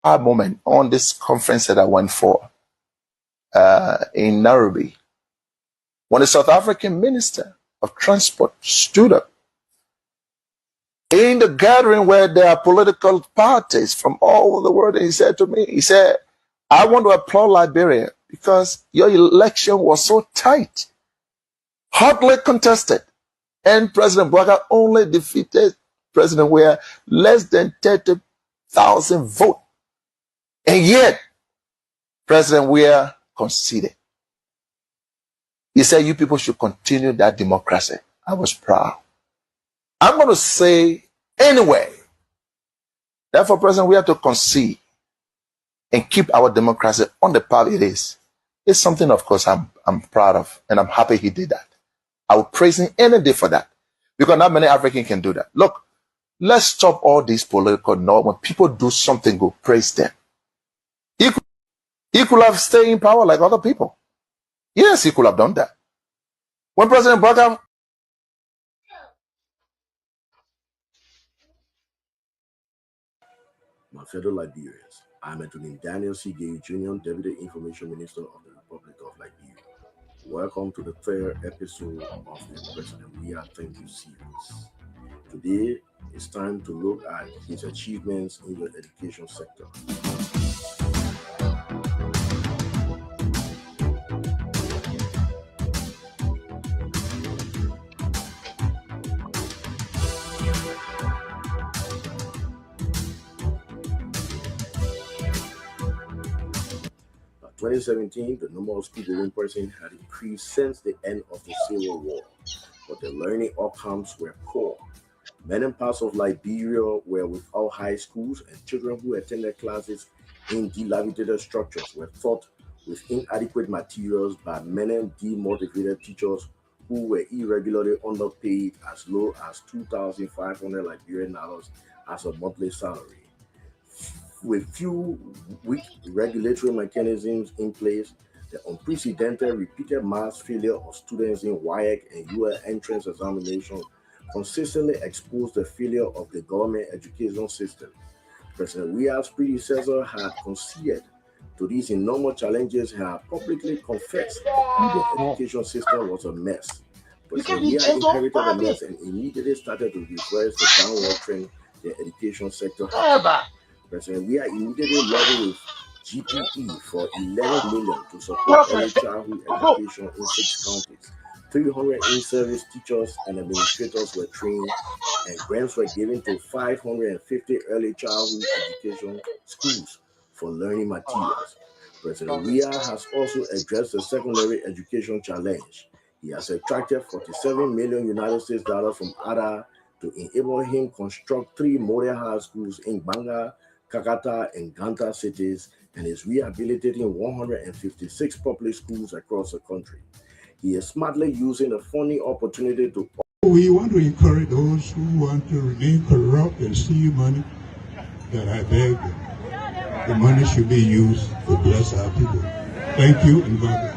moment on this conference that I went for in Nairobi, when the South African Minister of Transport stood up in the gathering where there are political parties from all over the world, and he said to me, he said, I want to applaud Liberia because your election was so tight, hotly contested, and President Boakai only defeated President Weah less than 30,000 votes. And yet, President Weah conceded. He said, you people should continue that democracy. I was proud. I'm going to say anyway, therefore, President, we have to concede and keep our democracy on the path it is. It's something, of course, I'm proud of, and I'm happy he did that. I will praise him any day for that, because not many Africans can do that. Look, let's stop all these political noise. When people do something good, praise them. He could have stayed in power like other people. Yes, he could have done that. When President Boakai, my fellow Liberians, I'm Anthony Daniel C. Gay Jr., Deputy Information Minister of the Republic of Liberia. Welcome to the third episode of the President Weah Thank You series. Today, it's time to look at his achievements in the education sector. 2017, the number of school-going persons had increased since the end of the Civil War, but the learning outcomes were poor. Many parts of Liberia were without high schools, and children who attended classes in dilapidated structures were taught with inadequate materials by many demotivated teachers who were irregularly underpaid as low as 2,500 Liberian dollars as a monthly salary. With few weak regulatory mechanisms in place, the unprecedented repeated mass failure of students in WAEC and UL entrance examination consistently exposed the failure of the government education system. President Weah's predecessor had conceded to these enormous challenges and had publicly confessed that the education system was a mess. President Weah inherited a mess and immediately started to reverse the downward trend the education sector had. President Weah immediately lobbied with GPE for 11 million to support early childhood education in 6 counties. 300 in-service teachers and administrators were trained, and grants were given to 550 early childhood education schools for learning materials. President Weah has also addressed the secondary education challenge. He has attracted $47 million United States dollars from ADA to enable him construct 3 model high schools in Banga, Kakata, and Ganta cities, and is rehabilitating 156 public schools across the country. He is smartly using the funding opportunity to... We want to encourage those who want to remain corrupt and steal money, that I beg them. The money should be used to bless our people. Thank you, and God bless.